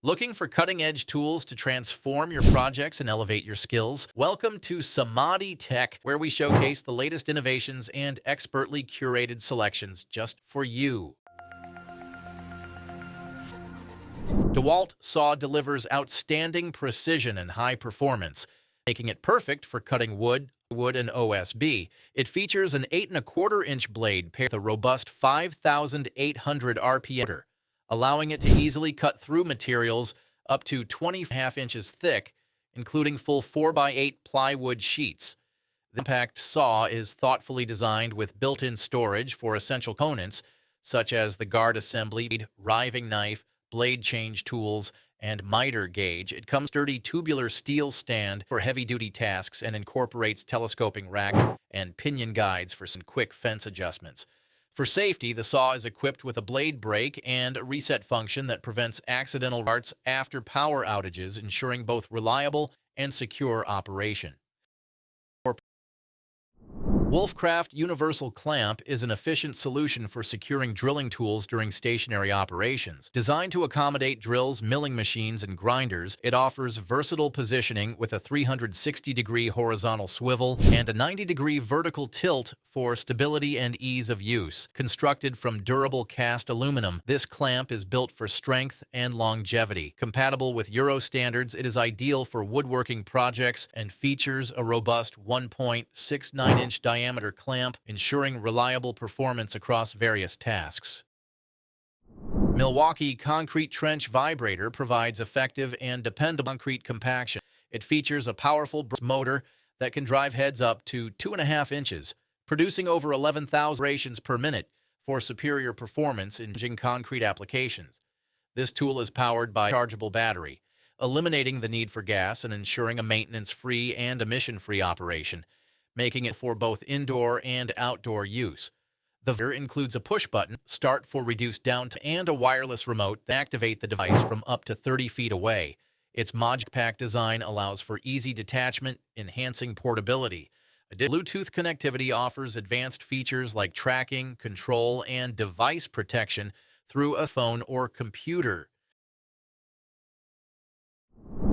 Looking for cutting-edge tools to transform your projects and elevate your skills? Welcome to Samaditech, where we showcase the latest innovations and expertly curated selections just for you. DeWalt saw delivers outstanding precision and high performance, making it perfect for cutting wood and OSB. It features an 8¼ inch blade paired with a robust 5,800 RPM, allowing it to easily cut through materials up to 20½ inches thick, including full 4x8 plywood sheets. The compact saw is thoughtfully designed with built-in storage for essential components, such as the guard assembly, riving knife, blade change tools, and miter gauge. It comes with a sturdy tubular steel stand for heavy-duty tasks and incorporates telescoping rack and pinion guides for some quick fence adjustments. For safety, the saw is equipped with a blade brake and a reset function that prevents accidental starts after power outages, ensuring both reliable and secure operation. Wolfcraft Universal Clamp is an efficient solution for securing drilling tools during stationary operations. Designed to accommodate drills, milling machines, and grinders, it offers versatile positioning with a 360-degree horizontal swivel and a 90-degree vertical tilt for stability and ease of use. Constructed from durable cast aluminum, this clamp is built for strength and longevity. Compatible with Euro standards, it is ideal for woodworking projects and features a robust 1.69-inch diameter clamp, ensuring reliable performance across various tasks. Milwaukee Concrete Trench Vibrator provides effective and dependable concrete compaction. It features a powerful motor that can drive heads up to 2½ inches, producing over 11,000 operations per minute for superior performance in concrete applications. This tool is powered by a chargeable battery, eliminating the need for gas and ensuring a maintenance-free and emission-free operation, making it for both indoor and outdoor use. The vibrator includes a push-button start for reduced downtime and a wireless remote that activate the device from up to 30 feet away. Its modular pack design allows for easy detachment, enhancing portability. Bluetooth connectivity offers advanced features like tracking, control, and device protection through a phone or computer.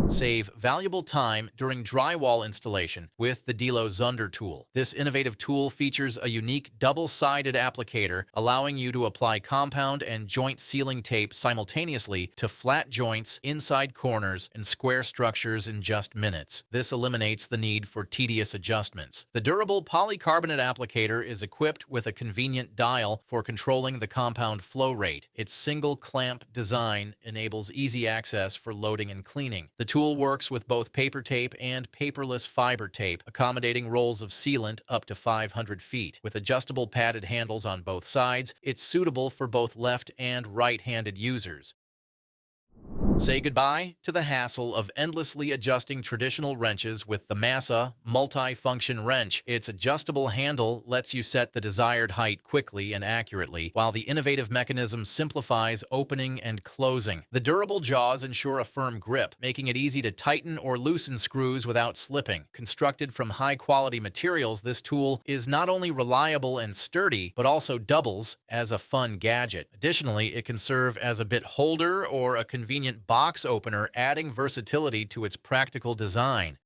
Save valuable time during drywall installation with the Delko Zunder tool. This innovative tool features a unique double-sided applicator, allowing you to apply compound and joint sealing tape simultaneously to flat joints, inside corners, and square structures in just minutes. This eliminates the need for tedious adjustments. The durable polycarbonate applicator is equipped with a convenient dial for controlling the compound flow rate. Its single clamp design enables easy access for loading and cleaning. The tool works with both paper tape and paperless fiber tape, accommodating rolls of sealant up to 500 feet. With adjustable padded handles on both sides, it's suitable for both left and right-handed users. Say goodbye to the hassle of endlessly adjusting traditional wrenches with the Massa multi-function wrench. Its adjustable handle lets you set the desired height quickly and accurately, while the innovative mechanism simplifies opening and closing. The durable jaws ensure a firm grip, making it easy to tighten or loosen screws without slipping. Constructed from high-quality materials, this tool is not only reliable and sturdy, but also doubles as a fun gadget. Additionally, it can serve as a bit holder or a convenient box opener, adding versatility to its practical design.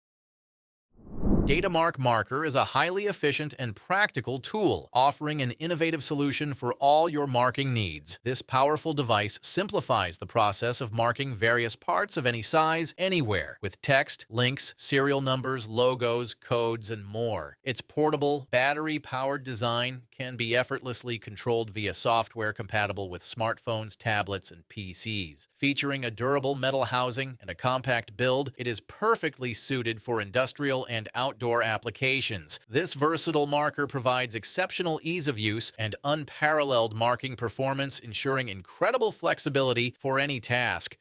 Datamark Marker is a highly efficient and practical tool, offering an innovative solution for all your marking needs. This powerful device simplifies the process of marking various parts of any size, anywhere, with text, links, serial numbers, logos, codes, and more. Its portable, battery-powered design can be effortlessly controlled via software compatible with smartphones, tablets, and PCs. Featuring a durable metal housing and a compact build, it is perfectly suited for industrial and outdoor applications. This versatile marker provides exceptional ease of use and unparalleled marking performance, ensuring incredible flexibility for any task.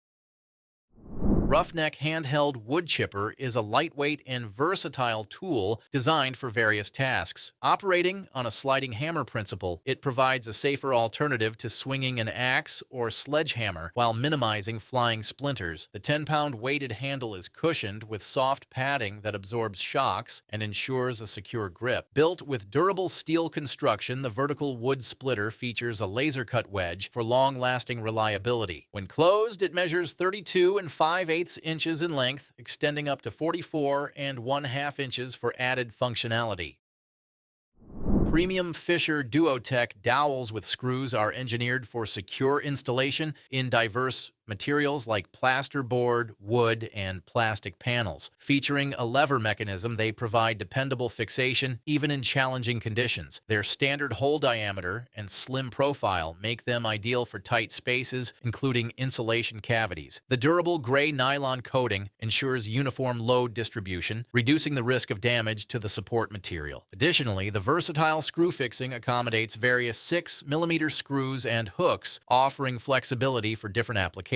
Roughneck handheld wood chipper is a lightweight and versatile tool designed for various tasks. Operating on a sliding hammer principle, it provides a safer alternative to swinging an axe or sledgehammer while minimizing flying splinters. The 10-pound weighted handle is cushioned with soft padding that absorbs shocks and ensures a secure grip. Built with durable steel construction, the vertical wood splitter features a laser-cut wedge for long-lasting reliability. When closed, it measures 32 5/8 inches in length, extending up to 44 1/2 inches for added functionality. Premium Fischer DuoTec dowels with screws are engineered for secure installation in diverse materials like plasterboard, wood, and plastic panels. Featuring a lever mechanism, they provide dependable fixation even in challenging conditions. Their standard hole diameter and slim profile make them ideal for tight spaces, including insulation cavities. The durable gray nylon coating ensures uniform load distribution, reducing the risk of damage to the support material. Additionally, the versatile screw fixing accommodates various 6mm screws and hooks, offering flexibility for different applications.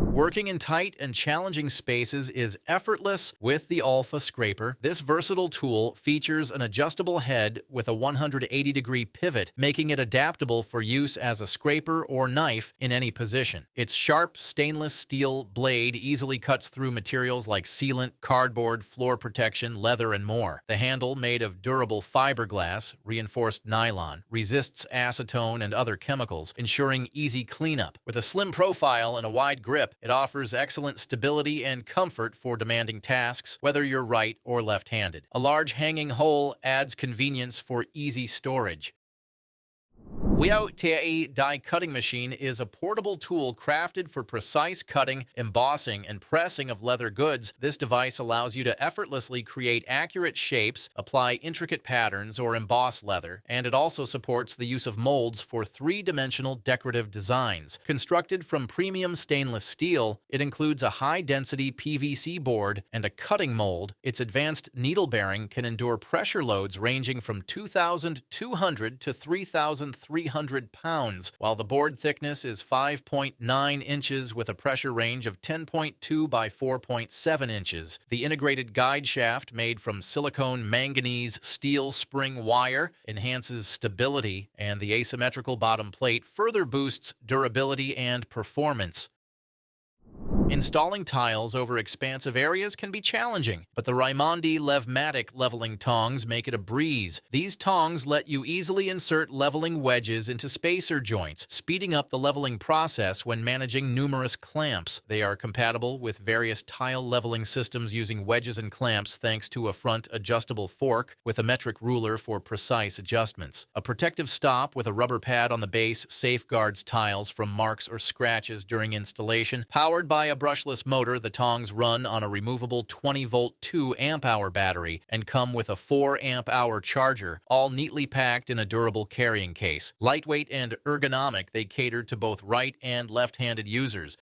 Working in tight and challenging spaces is effortless with the OLFA Scraper. This versatile tool features an adjustable head with a 180-degree pivot, making it adaptable for use as a scraper or knife in any position. Its sharp stainless steel blade easily cuts through materials like sealant, cardboard, floor protection, leather, and more. The handle, made of durable fiberglass, reinforced nylon, resists acetone and other chemicals, ensuring easy cleanup. With a slim profile and a wide grip, it offers excellent stability and comfort for demanding tasks, whether you're right or left-handed. A large hanging hole adds convenience for easy storage. WeoTei die cutting machine is a portable tool crafted for precise cutting, embossing, and pressing of leather goods. This device allows you to effortlessly create accurate shapes, apply intricate patterns, or emboss leather, and it also supports the use of molds for three-dimensional decorative designs. Constructed from premium stainless steel, it includes a high-density PVC board and a cutting mold. Its advanced needle bearing can endure pressure loads ranging from 2,200 to 3,300 pounds, while the board thickness is 5.9 inches with a pressure range of 10.2 by 4.7 inches. The integrated guide shaft, made from silicone manganese steel spring wire, enhances stability, and the asymmetrical bottom plate further boosts durability and performance. Installing tiles over expansive areas can be challenging, but the Raimondi LEVMATIC leveling tongs make it a breeze. These tongs let you easily insert leveling wedges into spacer joints, speeding up the leveling process when managing numerous clamps. They are compatible with various tile leveling systems using wedges and clamps thanks to a front adjustable fork with a metric ruler for precise adjustments. A protective stop with a rubber pad on the base safeguards tiles from marks or scratches during installation. Powered by a brushless motor, the tongs run on a removable 20-volt 2-amp-hour battery and come with a 4-amp-hour charger, all neatly packed in a durable carrying case. Lightweight and ergonomic, they cater to both right and left-handed users.